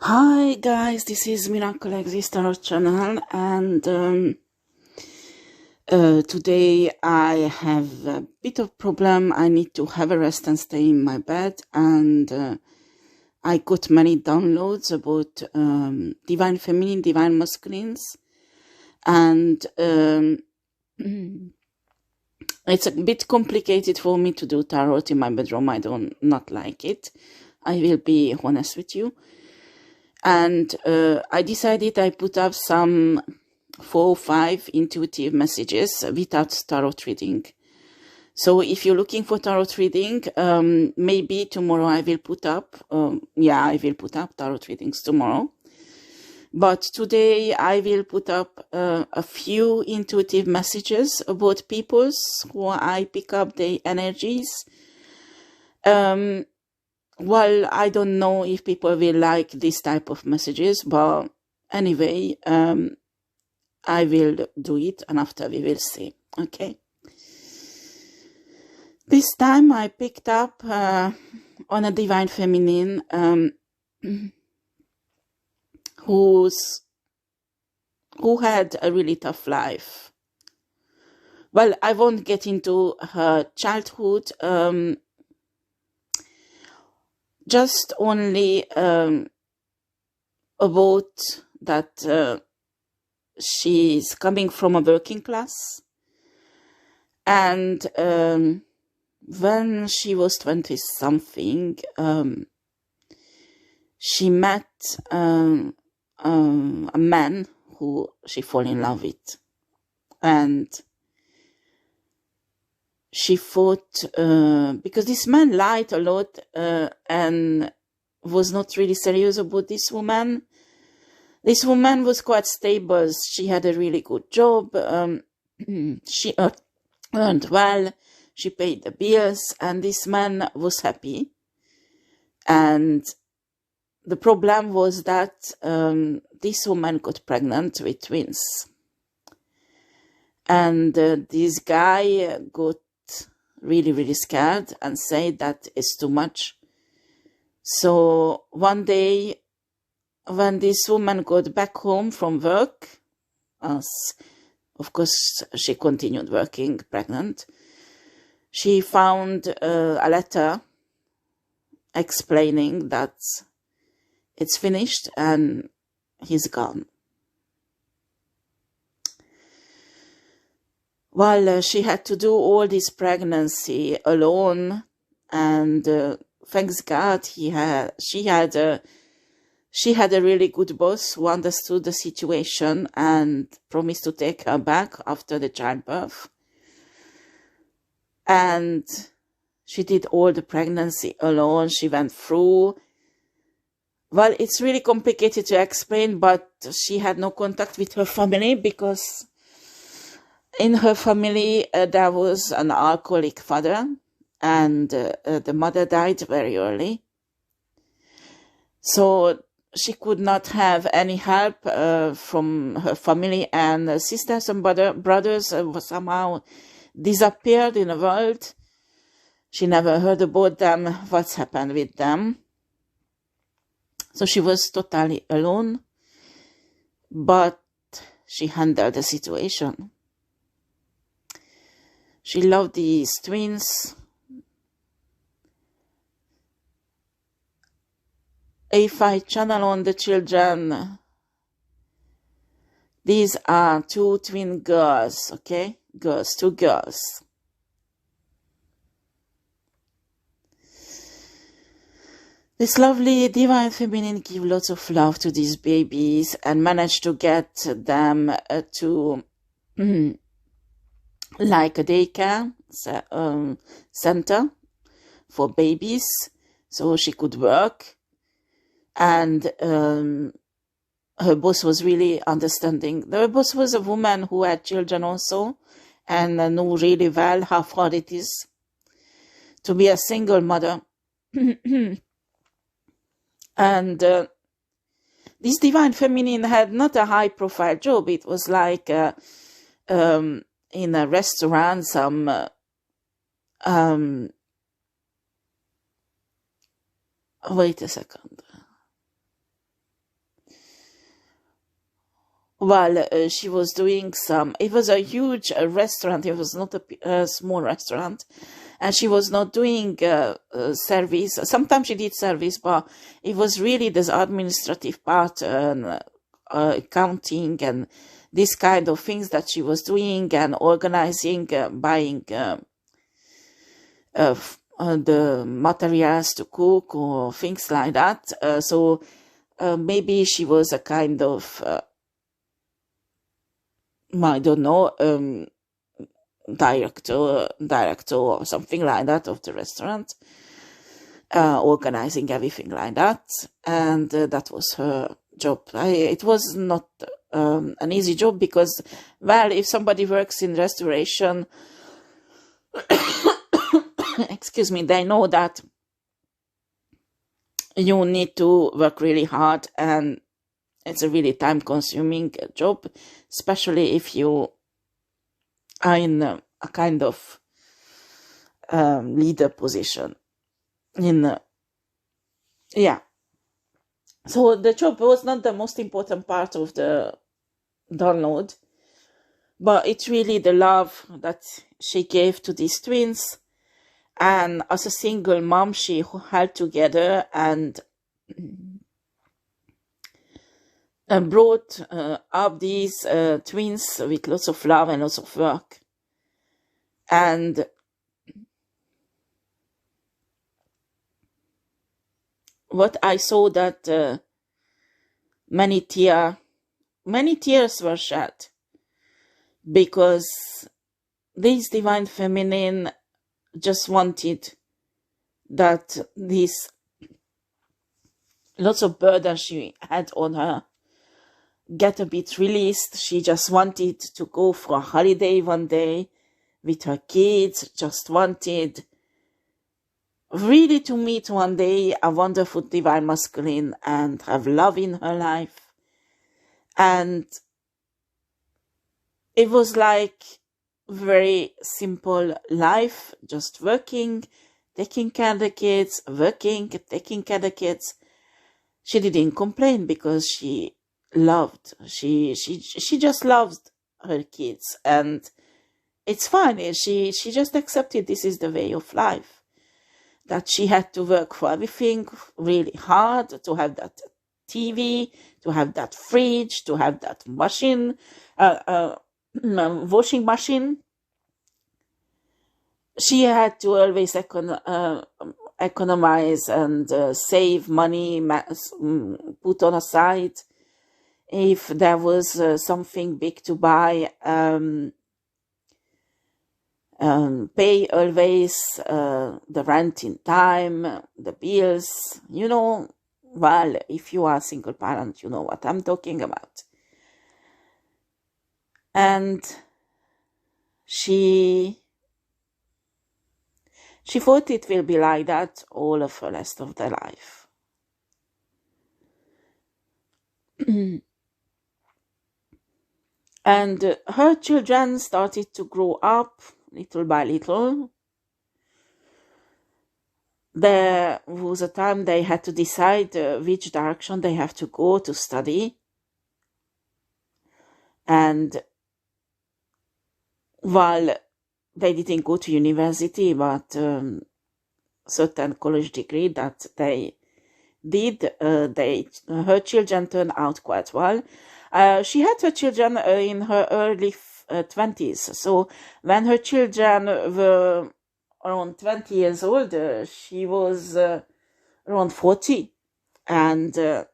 Hi guys, this is miraclexistetarot channel, and today I have a bit of problem. I need to have a rest and stay in my bed, and I got many downloads about divine feminine, divine masculines, and it's a bit complicated for me to do tarot in my bedroom. I don't not like it. I will be honest with you. And I decided I put up some 4 or 5 intuitive messages without tarot reading. So if you're looking for tarot reading, maybe tomorrow I will put up, I will put up tarot readings tomorrow. But today I will put up a few intuitive messages about people's who I pick up their energies. Well, I don't know if people will like this type of messages, but anyway, I will do it, and after we will see. Okay. This time I picked up on a divine feminine who had a really tough life. Well, I won't get into her childhood. Just only about that she's coming from a working class, and when she was 20-something, she met a man who she fell in love with, and she thought, because this man lied a lot and was not really serious about this woman. This woman was quite stable. She had a really good job. She earned well. She paid the bills, and this man was happy. And the problem was that this woman got pregnant with twins. And this guy got really scared and said that it's too much. So one day, when this woman got back home from work, as of course she continued working pregnant, she found a letter explaining that it's finished and he's gone. Well, she had to do all this pregnancy alone, and thanks God she had a really good boss who understood the situation and promised to take her back after the childbirth. And she did all the pregnancy alone. She went through. Well, it's really complicated to explain, but she had no contact with her family because in her family, there was an alcoholic father, and the mother died very early. So she could not have any help from her family, and sisters and brothers somehow disappeared in the world. She never heard about them, what's happened with them. So she was totally alone, but she handled the situation. She loved these twins. If I channel on the children, these are 2 twin girls, okay? Girls, 2 girls. This lovely divine feminine give lots of love to these babies and managed to get them to like a daycare center for babies, so she could work. And her boss was really understanding. The boss was a woman who had children also, and knew really well how hard it is to be a single mother. And this divine feminine had not a high-profile job. It was like in a restaurant, some wait a second. while she was doing some, it was a huge restaurant, it was not a small restaurant, and she was not doing service. Sometimes she did service, but it was really this administrative part, accounting and this kind of things that she was doing, and organizing, buying the materials to cook or things like that. So maybe she was a kind of I don't know, director or something like that of the restaurant, organizing everything like that, and that was her job. It was not an easy job because, well, if somebody works in restoration, excuse me, they know that you need to work really hard, and it's a really time-consuming job, especially if you are in a kind of leader position. Yeah. So the job was not the most important part of the download, but it's really the love that she gave to these twins. And as a single mom, she held together and brought up these twins with lots of love and lots of work. And what I saw that many tears were shed, because this divine feminine just wanted that these lots of burden she had on her get a bit released. She just wanted to go for a holiday one day with her kids, just wanted really to meet one day a wonderful divine masculine and have love in her life. And it was like very simple life, just working, taking care of the kids, working, taking care of the kids. She didn't complain because she just loved her kids, and it's fine. She just accepted this is the way of life, that she had to work for everything really hard to have that TV, to have that fridge, to have that machine, washing machine. She had to always economize and save money, put on aside if there was something big to buy, pay always the rent in time, the bills, well, if you are a single parent, you know what I'm talking about. And she thought it will be like that all of the rest of their life. And her children started to grow up little by little. There was a time they had to decide which direction they have to go to study. And while they didn't go to university, but certain college degree that they did, her children turned out quite well. She had her children in her early 20s. So when her children were around 20 years old, she was around 40. And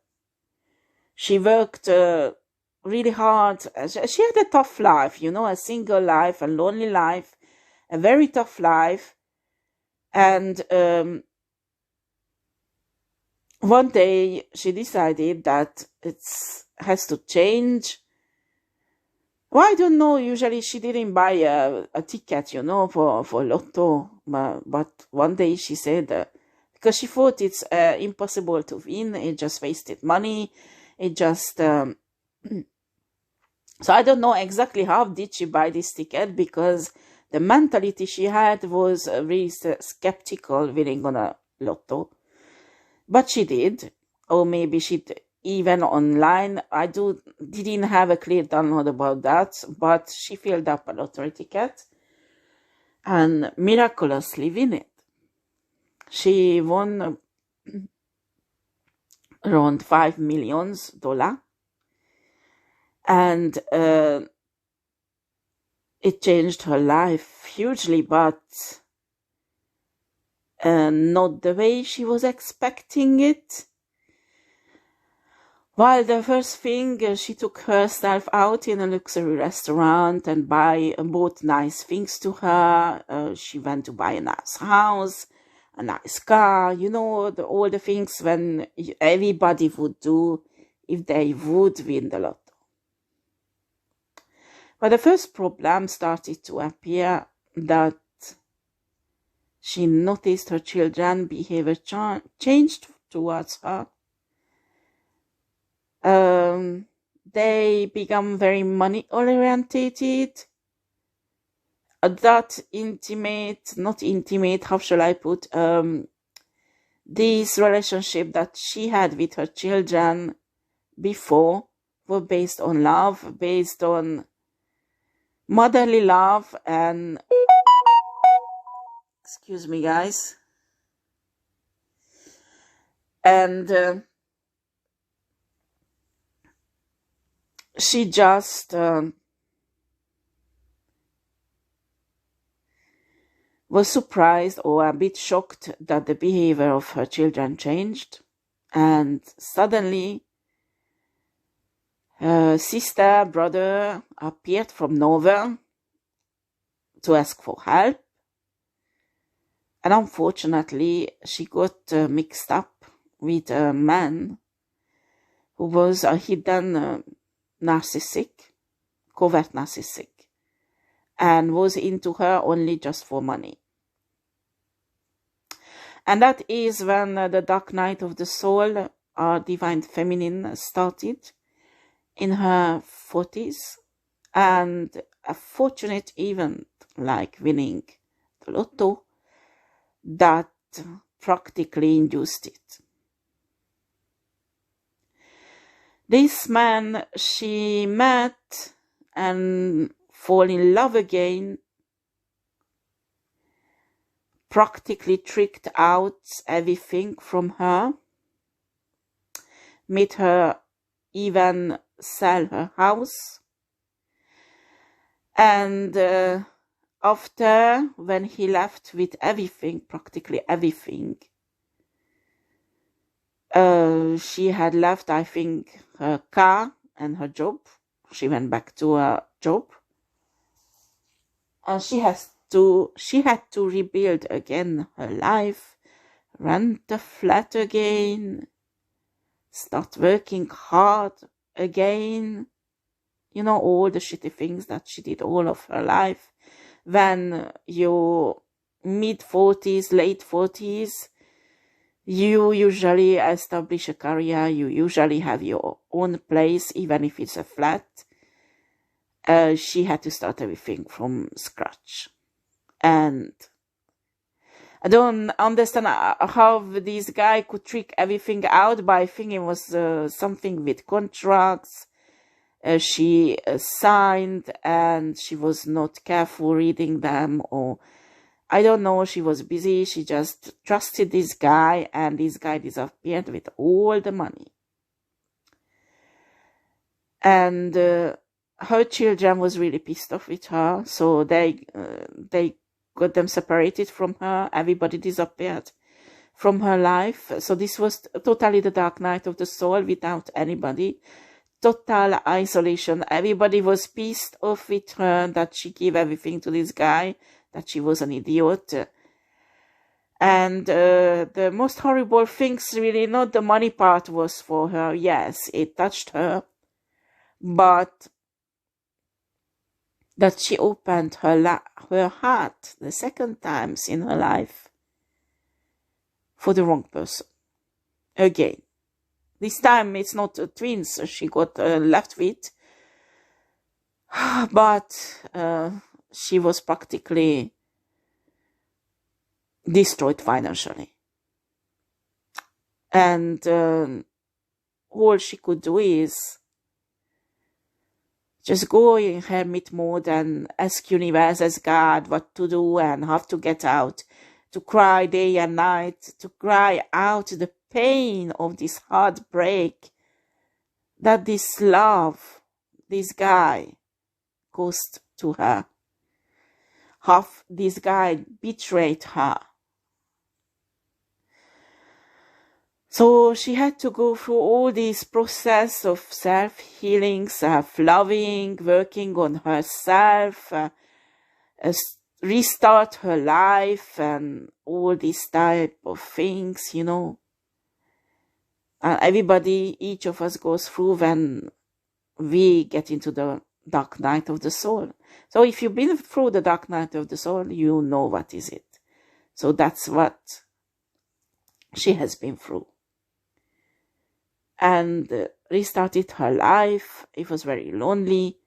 she worked really hard. She had a tough life, a single life, a lonely life, a very tough life. And one day she decided that it has to change. Well, I don't know, usually she didn't buy a ticket, for lotto, but one day she said, because she thought it's impossible to win, it just wasted money, it just, so I don't know exactly how did she buy this ticket, because the mentality she had was really skeptical winning on a lotto. But she did, or maybe she even online. I didn't have a clear download about that, but she filled up a lottery ticket and miraculously win it. She won around $5 million, and it changed her life hugely, but not the way she was expecting it. While the first thing, she took herself out in a luxury restaurant and bought nice things to her. She went to buy a nice house, a nice car, you know, all the things when everybody would do if they would win the lotto. But the first problem started to appear, that she noticed her children's behavior changed towards her. They become very money orientated. Not intimate, how shall I put, this relationship that she had with her children before were based on love, based on motherly love, and excuse me guys, and she just was surprised or a bit shocked that the behavior of her children changed, and suddenly her sister, brother appeared from nowhere to ask for help, and unfortunately she got mixed up with a man who was a hidden narcissistic, covert narcissistic, and was into her only just for money. And that is when the dark night of the soul, our divine feminine, started in her 40s, and a fortunate event like winning the lotto that practically induced it. This man she met and fall in love again practically tricked out everything from her, made her even sell her house, and after, when he left with everything, practically everything, she had left, I think, her car and her job. She went back to her job, and she had to rebuild again her life, rent a flat again, start working hard again. You know, all the shitty things that she did all of her life. When you're mid-40s, late 40s, you usually establish a career, you usually have your own place, even if it's a flat. She had to start everything from scratch. And I don't understand how this guy could trick everything out, but I think it was something with contracts. She signed and she was not careful reading them, or I don't know, she was busy. She just trusted this guy, and this guy disappeared with all the money. And her children was really pissed off with her, so they got them separated from her. Everybody disappeared from her life. So this was totally the dark night of the soul, without anybody. Total isolation. Everybody was pissed off with her that she gave everything to this guy, that she was an idiot. And the most horrible things, really, not the money part was for her. Yes, it touched her, but that she opened her heart the second times in her life for the wrong person. Again. This time it's not twins she got left with, but she was practically destroyed financially. And all she could do is just go in hermit mode and ask universe, ask God what to do and how to get out, to cry day and night, to cry out the pain of this heartbreak that this love, this guy caused to her. How this guy betrayed her. So she had to go through all this process of self-healing, self-loving, working on herself, restart her life and all these type of things, you know. Everybody, each of us goes through when we get into the dark night of the soul. So if you've been through the dark night of the soul, you know what is it. So that's what she has been through. And restarted her life. It was very lonely.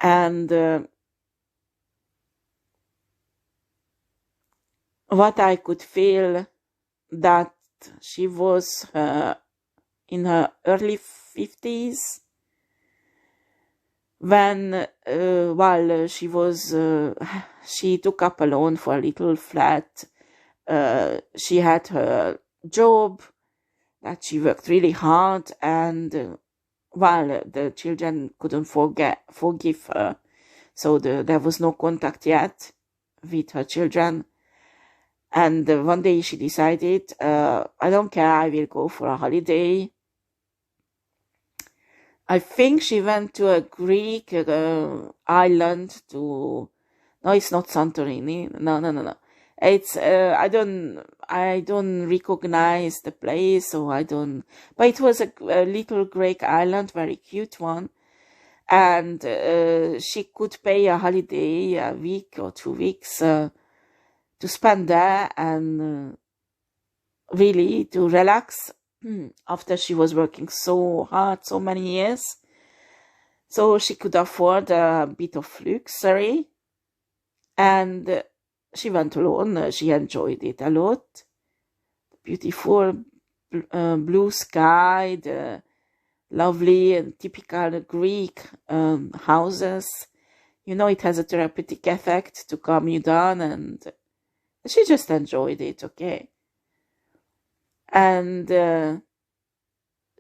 And what I could feel that she was in her early 50s when while she was she took up a loan for a little flat. She had her job that she worked really hard, and while the children couldn't forgive her, so there was no contact yet with her children. And one day she decided, I don't care, I will go for a holiday. I think she went to a Greek island to... No, it's not Santorini. No. It's I don't recognize the place, so I don't. But it was a little Greek island, very cute one, and she could pay a holiday, a week or 2 weeks, to spend there and really to relax after she was working so hard, so many years. So she could afford a bit of luxury, and she went alone. She enjoyed it a lot. Beautiful blue sky, the lovely and typical Greek houses. You know, it has a therapeutic effect to calm you down, and she just enjoyed it, okay? And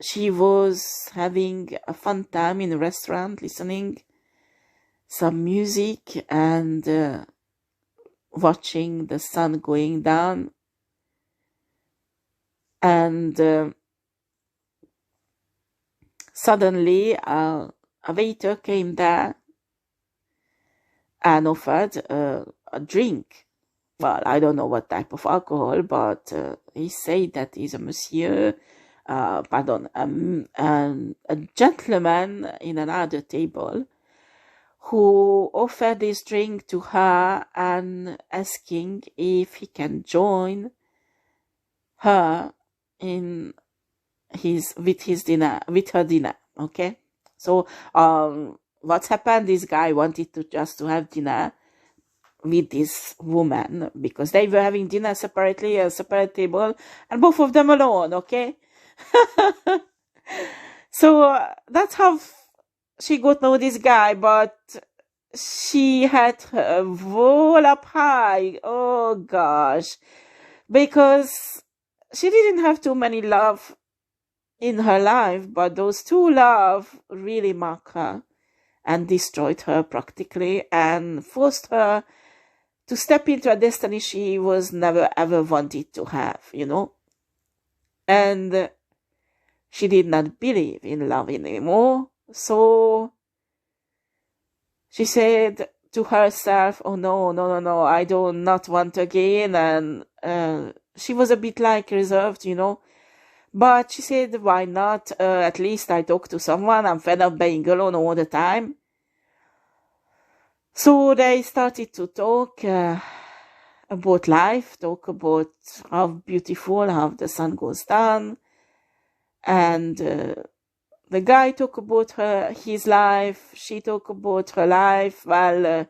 she was having a fun time in a restaurant, listening some music and watching the sun going down. And suddenly a waiter came there and offered a drink. Well, I don't know what type of alcohol, but he said that he's a monsieur, a gentleman in another table who offered this drink to her and asking if he can join her in with her dinner. Okay, so what's happened? This guy wanted to have dinner with this woman because they were having dinner separately, a separate table, and both of them alone. Okay, so that's how she got to know this guy, but she had her wall up high. Oh gosh, because she didn't have too many love in her life, but those two love really marked her and destroyed her practically and forced her to step into a destiny she was never ever wanted to have, you know. And she did not believe in love anymore. So she said to herself, oh no, I do not want again. And she was a bit like reserved, you know. But she said, why not? At least I talk to someone. I'm fed up being alone all the time. So they started to talk about life, talk about how beautiful, how the sun goes down. And the guy talked about his life, she talked about her life, well,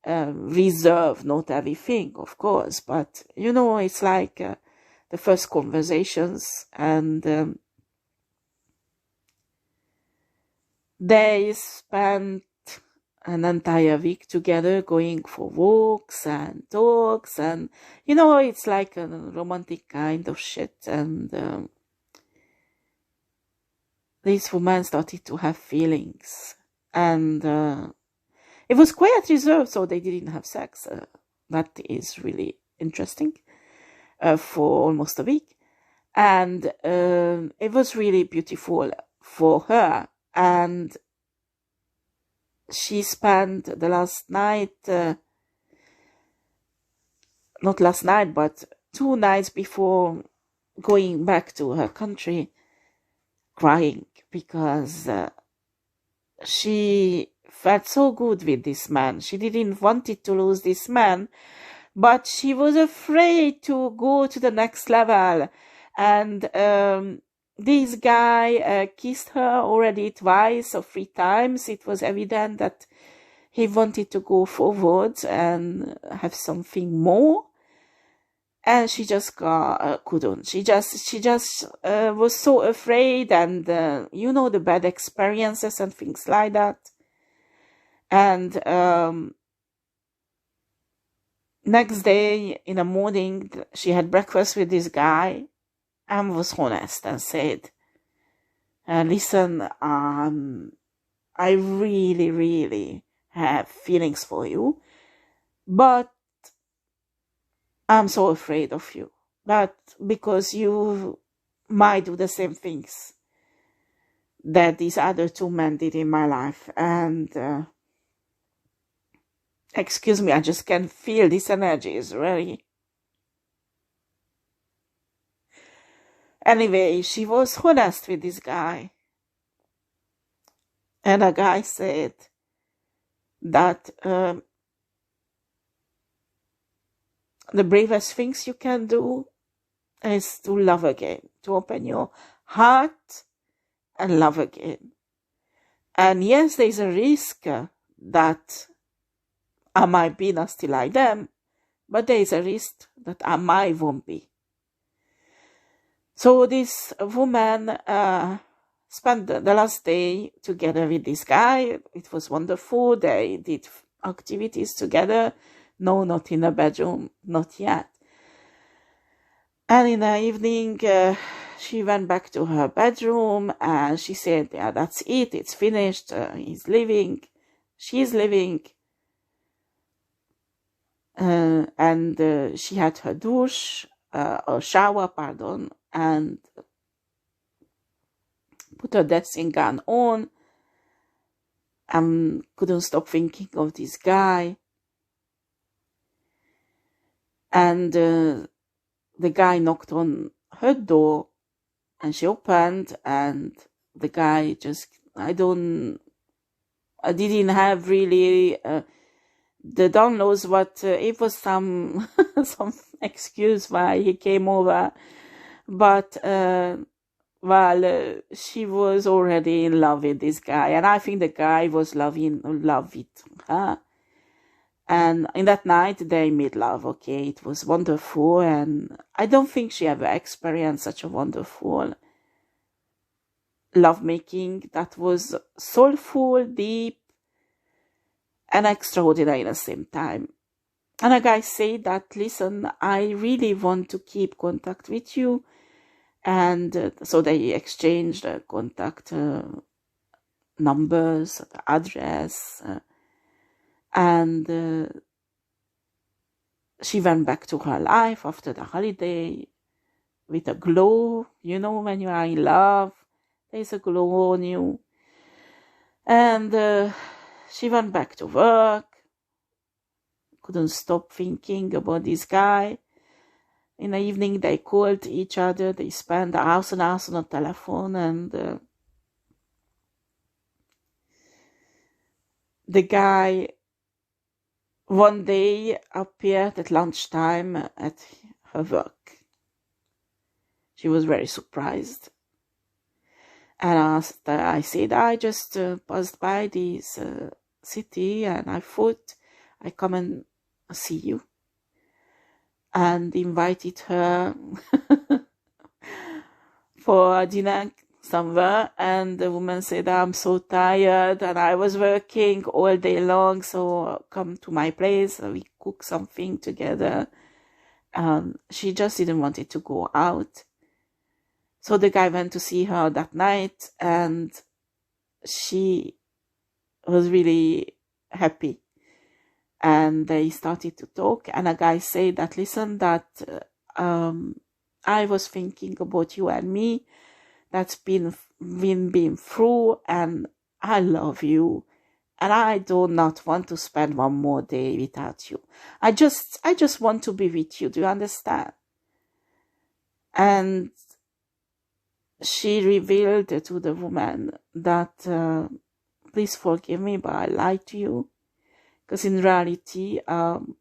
reserved, not everything, of course, but, you know, it's like the first conversations. And They spent an entire week together going for walks and talks, and it's like a romantic kind of shit. And this woman started to have feelings, and it was quite reserved, so they didn't have sex. That is really interesting, for almost a week. And it was really beautiful for her. And she spent the last night, not last night, but 2 nights before going back to her country, crying, because she felt so good with this man. She didn't want it to lose this man, but she was afraid to go to the next level. And this guy kissed her already twice or 3 times. It was evident that he wanted to go forward and have something more. And she just couldn't. She just was so afraid, and the bad experiences and things like that. And next day in the morning, she had breakfast with this guy and was honest and said, listen, I really, really have feelings for you, but I'm so afraid of you. But because you might do the same things that these other 2 men did in my life. And excuse me, I just can feel this energy is really... Anyway, she was honest with this guy. And the guy said that the bravest things you can do is to love again, to open your heart and love again. And yes, there's a risk that I might be nasty like them, but there's a risk that I might won't be. So this woman spent the last day together with this guy. It was wonderful. They did activities together. No, not in the bedroom, not yet. And in the evening, she went back to her bedroom and she said, yeah, that's it. It's finished. He's leaving. She's leaving. And she had her douche, or shower, pardon, and put her dressing gown on, and couldn't stop thinking of this guy. And the guy knocked on her door, and she opened, and the guy just, I didn't have really the downloads, but it was some some excuse why he came over. But she was already in love with this guy, and I think the guy was in love with her. And in that night, they made love, okay? It was wonderful, and I don't think she ever experienced such a wonderful lovemaking that was soulful, deep, and extraordinary at the same time. And a guy said that, listen, I really want to keep contact with you. And so they exchanged contact numbers, address, and she went back to her life after the holiday with a glow. When you are in love, there's a glow on you. And she went back to work, couldn't stop thinking about this guy. In the evening, they called each other. They spent hours and hours on the telephone, and the guy one day appeared at lunchtime at her work. She was very surprised. And I said, I just passed by this city, and I thought I come and see you. And invited her for a dinner somewhere, and the woman said, I'm so tired and I was working all day long, so come to my place, we cook something together. She just didn't want it to go out. So the guy went to see her that night, and she was really happy. And they started to talk, and a guy said that, listen, that I was thinking about you and me, that's been through, and I love you, and I do not want to spend one more day without you. I just want to be with you. Do you understand? And she revealed to the woman that, please forgive me, but I lied to you. Because in reality, I'm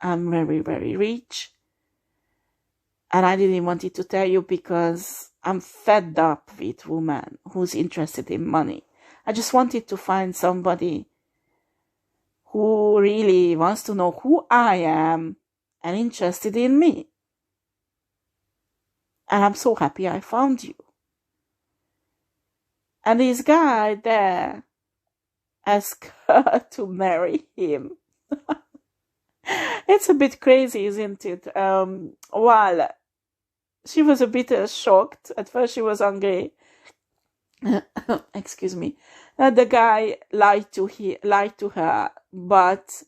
very, very rich. And I didn't want it to tell you because I'm fed up with women who's interested in money. I just wanted to find somebody who really wants to know who I am and interested in me. And I'm so happy I found you. And this guy there asked her to marry him. It's a bit crazy, isn't it? Well, she was a bit shocked. At first she was angry. Excuse me. The guy lied to her, but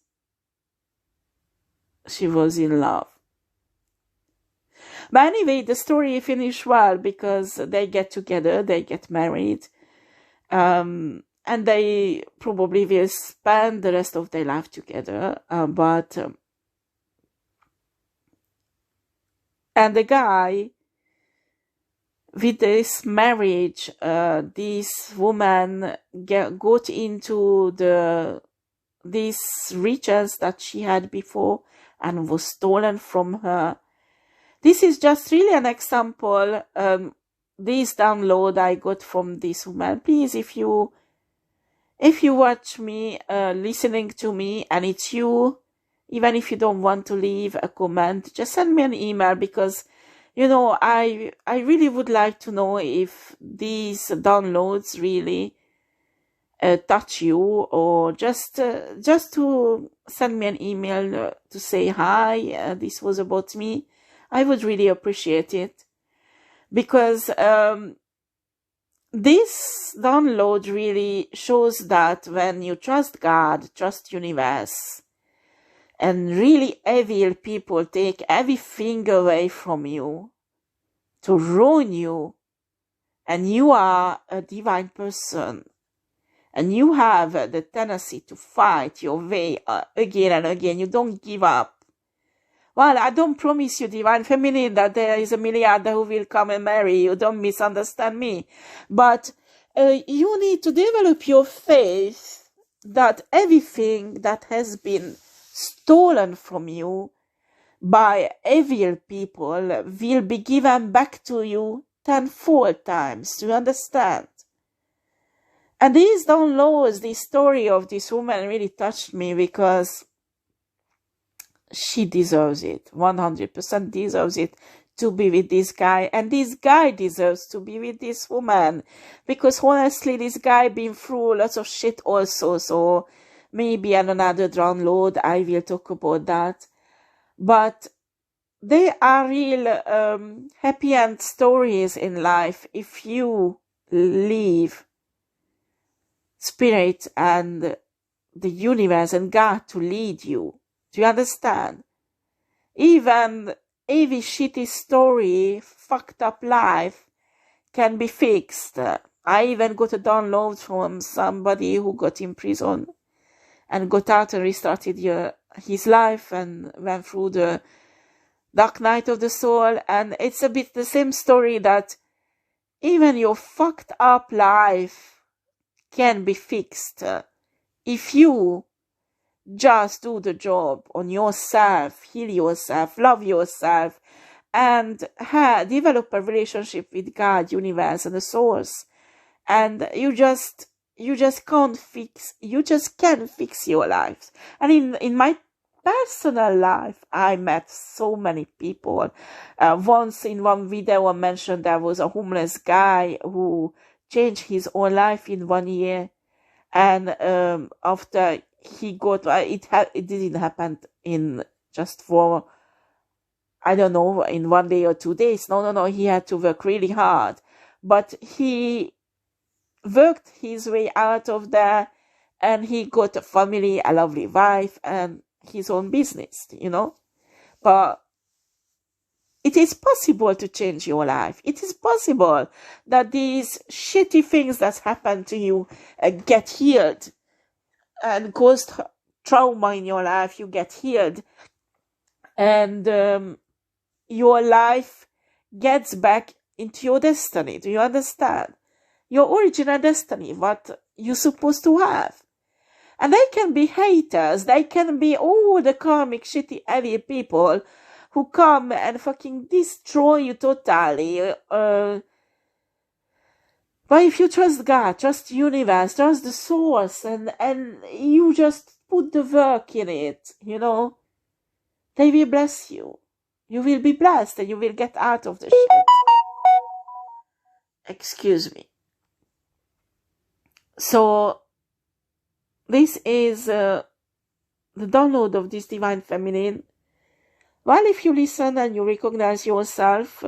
she was in love. But anyway, the story finished well because they get together, they get married, and they probably will spend the rest of their life together. And the guy, with this marriage, this woman got into these riches that she had before and was stolen from her. This is just really an example. This download I got from this woman. Please, if you watch me, listening to me, and it's you, even if you don't want to leave a comment, just send me an email, because, you know, I really would like to know if these downloads really touch you, or just to send me an email to say hi, this was about me. I would really appreciate it, because this download really shows that when you trust God, trust universe, and really evil people take everything away from you to ruin you, and you are a divine person, and you have the tendency to fight your way again and again, you don't give up. Well, I don't promise you, Divine Feminine, that there is a milliarder who will come and marry you. Don't misunderstand me. But you need to develop your faith that everything that has been stolen from you by evil people will be given back to you tenfold times. Do you understand? And these downloads, the story of this woman really touched me, because she deserves it, 100% deserves it, to be with this guy, and this guy deserves to be with this woman, because honestly, this guy been through lots of shit also, so maybe on another download I will talk about that. But they are real happy end stories in life if you leave Spirit and the universe and God to lead you. Do you understand? Even every shitty story, fucked up life can be fixed. I even got a download from somebody who got in prison and got out and restarted his life and went through the dark night of the soul. And it's a bit the same story, that even your fucked up life can be fixed if you just do the job on yourself, heal yourself, love yourself, and develop a relationship with God, universe, and the source. And you just can fix your life. And in my personal life, I met so many people. Once in one video I mentioned there was a homeless guy who changed his whole life in 1 year. And after he got, it didn't happen in just for, I don't know, in 1 day or 2 days. No. He had to work really hard. But he worked his way out of there, and he got a family, a lovely wife, and his own business, you know. But it is possible to change your life. It is possible that these shitty things that happen to you get healed and caused trauma in your life. You get healed, and your life gets back into your destiny. Do you understand? Your original destiny, what you're supposed to have. And they can be haters. They can be all the karmic, shitty, heavy people who come and fucking destroy you totally. But if you trust God, trust the universe, trust the source, and you just put the work in it, you know, they will bless you. You will be blessed and you will get out of the shit. Excuse me. So, this is the download of this Divine Feminine. Well, if you listen and you recognize yourself,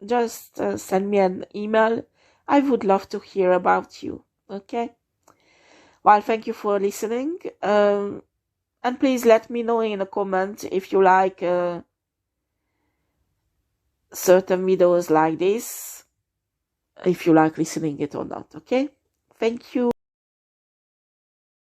just send me an email. I would love to hear about you. Okay? Well, thank you for listening. And please let me know in a comment if you like certain videos like this. If you like listening it or not. Okay? Thank you.